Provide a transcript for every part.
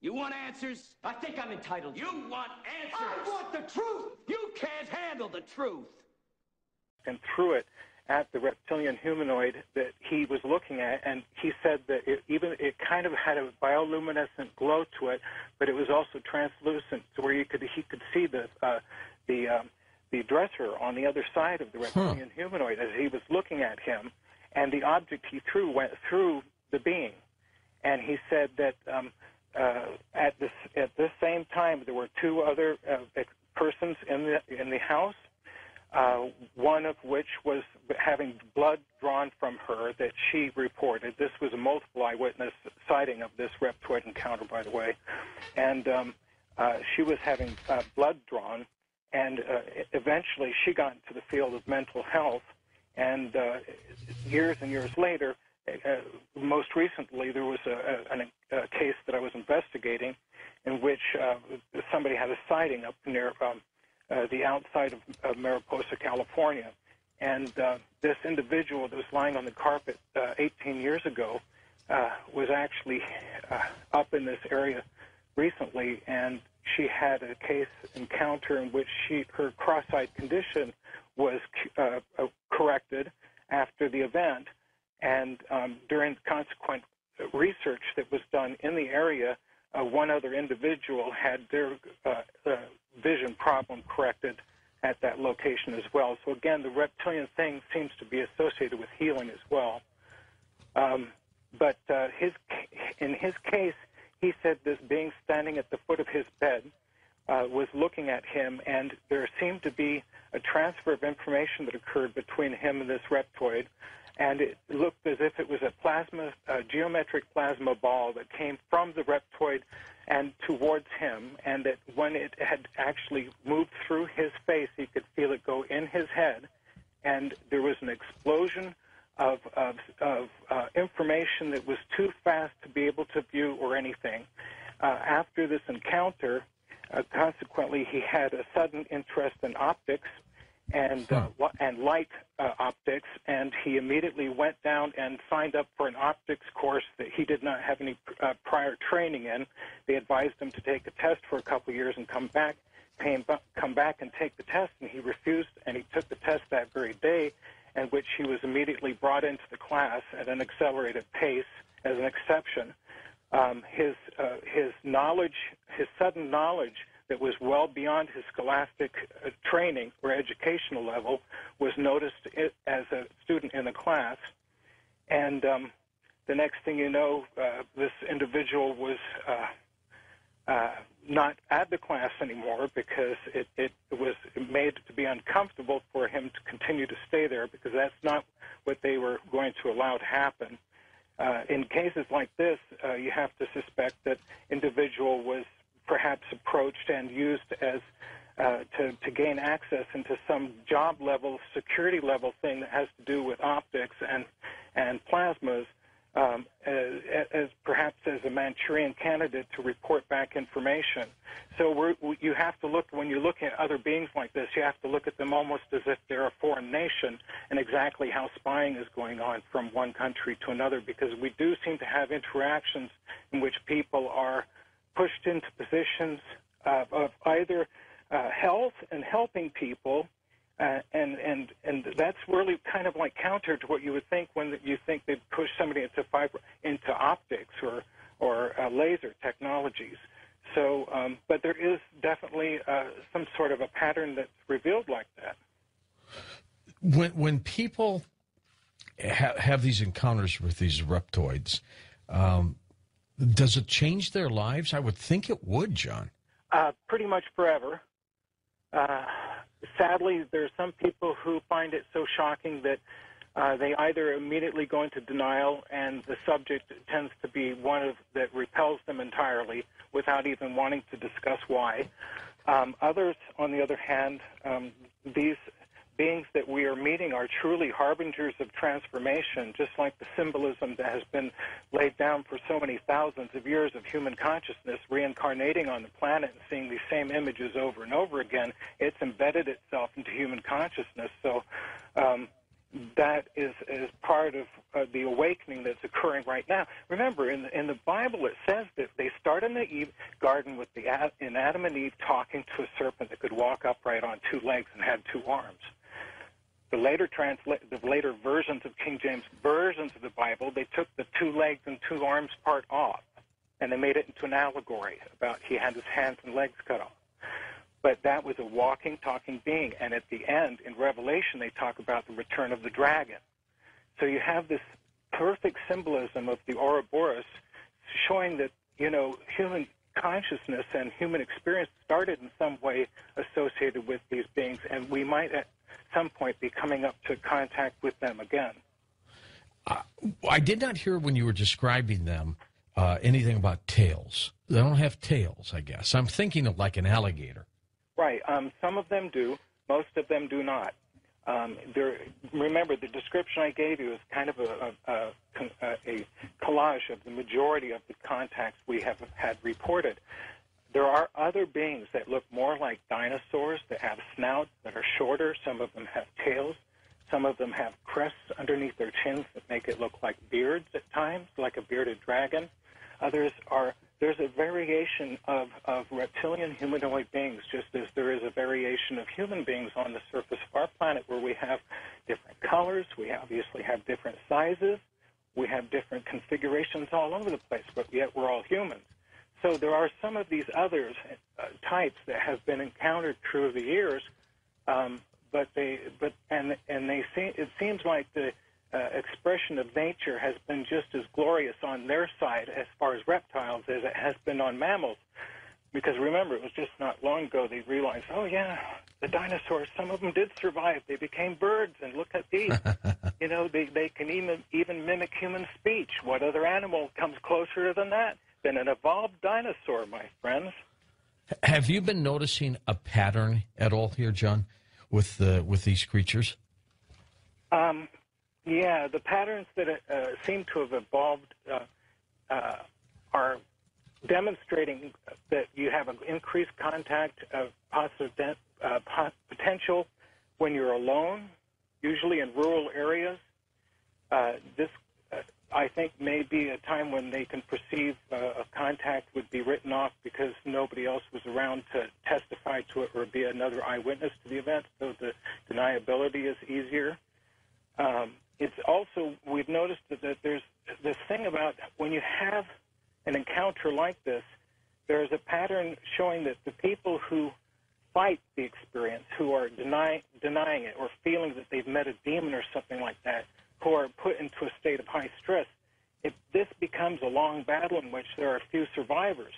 You want answers? I think I'm entitled. You want answers? I want the truth! You can't handle the truth. And threw it at the reptilian humanoid that he was looking at, and he said that it kind of had a bioluminescent glow to it, but it was also translucent, to where he could see the dresser on the other side of the reptilian humanoid as he was looking at him, and the object he threw went through the being. And he said that at this same time there were two other persons in the house. One of which was having blood drawn from her that she reported. This was a multiple eyewitness sighting of this reptoid encounter, by the way. And she was having blood drawn, and eventually she got into the field of mental health. And years and years later, most recently, there was a case that I was investigating in which somebody had a sighting up near the outside of Mariposa, California. And this individual that was lying on the carpet 18 years ago was actually up in this area recently, and she had a case encounter in which her cross-eyed condition was corrected after the event. And during consequent research that was done in the area, one other individual had their vision problem corrected at that location as well. So again, the reptilian thing seems to be associated with healing as well. But in his case, he said this being standing at the foot of his bed was looking at him, and there seemed to be a transfer of information that occurred between him and this reptoid. And it looked as if it was a geometric plasma ball that came from the reptoid and towards him, and that when it had actually moved through his face, he could feel it go in his head, and there was an explosion of information that was too fast to be able to view or anything. After this encounter, consequently, he had a sudden interest in optics and light optics, and he immediately went down and signed up for an optics course that he did not have any prior training in. They advised him to take a test for a couple of years and come back and take the test, and he refused, and he took the test that very day, in which he was immediately brought into the class at an accelerated pace as an exception. His knowledge, his sudden knowledge that was well beyond his scholastic training or educational level, was noticed as a student in the class. And the next thing you know, this individual was not at the class anymore because it was made to be uncomfortable for him to continue to stay there, because that's not what they were going to allow to happen. In cases like this, you have to suspect that individual was perhaps approached and used as to gain access into some job level, security level thing that has to do with optics and plasmas, as perhaps as a Manchurian candidate to report back information. So you have to look, when you look at other beings like this, you have to look at them almost as if they're a foreign nation, and exactly how spying is going on from one country to another, because we do seem to have interactions in which people are pushed into positions of either health and helping people, and that's really kind of like counter to what you would think when you think they'd push somebody into optics or laser technologies. So, but there is definitely some sort of a pattern that's revealed like that. When people have these encounters with these reptoids, does it change their lives? I would think it would, John. Pretty much forever. Sadly, there are some people who find it so shocking that they either immediately go into denial, and the subject tends to be one that repels them entirely without even wanting to discuss why. Others, on the other hand, these beings that we are meeting are truly harbingers of transformation, just like the symbolism that has been laid down for so many thousands of years of human consciousness reincarnating on the planet and seeing these same images over and over again. It's embedded itself into human consciousness. So that is part of the awakening that's occurring right now. Remember, in the Bible, it says that they start in the garden with in Adam and Eve talking to a serpent that could walk upright on two legs and had two arms. The later versions of King James versions of the Bible, they took the two legs and two arms part off, and they made it into an allegory about he had his hands and legs cut off. But that was a walking, talking being. And at the end, in Revelation, they talk about the return of the dragon. So you have this perfect symbolism of the Ouroboros showing that, human consciousness and human experience started in some way associated with these beings, and we might at some point be coming up to contact with them again. I did not hear when you were describing them anything about tails. They don't have tails, I guess. I'm thinking of like an alligator. Right. Some of them do. Most of them do not. Remember, the description I gave you is kind of a collage of the majority of the contacts we have had reported. There are other beings that look more like dinosaurs that have snouts that are shorter. Some of them have tails. Some of them have crests underneath their chins that make it look like beards at times, like a bearded dragon. There's a variation of reptilian humanoid beings, just as there is a variation of human beings on the surface of our planet where we have different colors, we obviously have different sizes, we have different configurations all over the place, but yet we're all humans. So there are some of these other types that have been encountered through the years, it seems like the expression of nature has been just as glorious on their side as far as reptiles as it has been on mammals. Because remember, it was just not long ago they realized, oh yeah, the dinosaurs, some of them did survive. They became birds, and look at these. They can even mimic human speech. What other animal comes closer than that than an evolved dinosaur, my friends? Have you been noticing a pattern at all here, John, with these creatures? Yeah, the patterns that seem to have evolved are demonstrating that you have an increased contact of potential when you're alone, usually in rural areas. This, I think, may be a time when they can perceive a contact would be written off because nobody else was around to testify to it or be another eyewitness to the event, so the deniability is easier. It's also, we've noticed that there's this thing about when you have an encounter like this, there's a pattern showing that the people who fight the experience, who are denying it or feeling that they've met a demon or something like that, who are put into a state of high stress, if this becomes a long battle in which there are few survivors,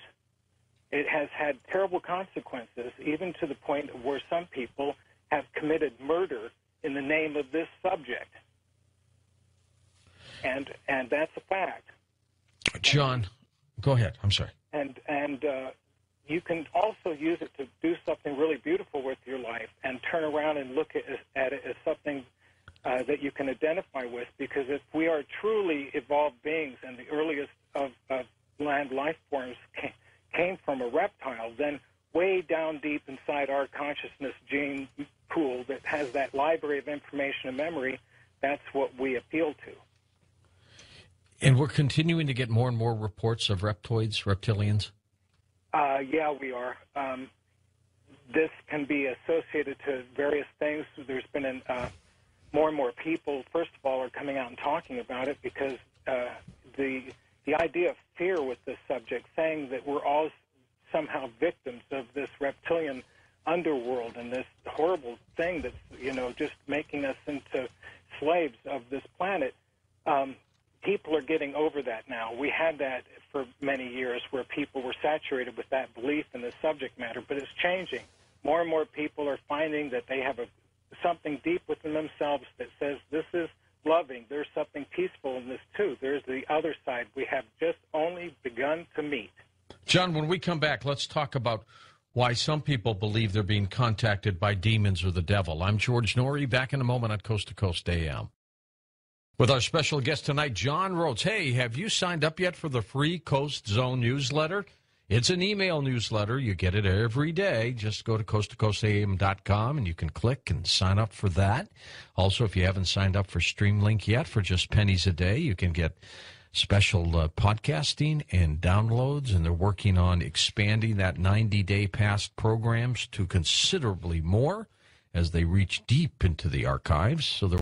it has had terrible consequences, even to the point where some people have committed murder in the name of this subject. And that's a fact. John, go ahead. I'm sorry. And you can also use it to do something really beautiful with your life and turn around and look at it as something that you can identify with, because if we are truly evolved beings and the earliest of land life forms came from a reptile, then way down deep inside our consciousness gene pool that has that library of information and memory, that's what we appeal to. And we're continuing to get more and more reports of reptilians? Yeah, we are. This can be associated to various things. There's been more and more people, first of all, are coming out and talking about it because the idea of fear with this subject, saying that we're all somehow victims of this reptilian underworld and this horrible thing that's, just making us into slaves of this planet. People are getting over that now. We had that for many years where people were saturated with that belief in the subject matter, but it's changing. More and more people are finding that they have something deep within themselves that says this is loving. There's something peaceful in this, too. There's the other side we have just only begun to meet. John, when we come back, let's talk about why some people believe they're being contacted by demons or the devil. I'm George Norrie, back in a moment on Coast to Coast AM. With our special guest tonight, John Rhodes. Hey, have you signed up yet for the free Coast Zone newsletter? It's an email newsletter. You get it every day. Just go to coasttocoastam.com and you can click and sign up for that. Also, if you haven't signed up for Streamlink yet, for just pennies a day, you can get special podcasting and downloads, and they're working on expanding that 90-day past programs to considerably more as they reach deep into the archives. So they're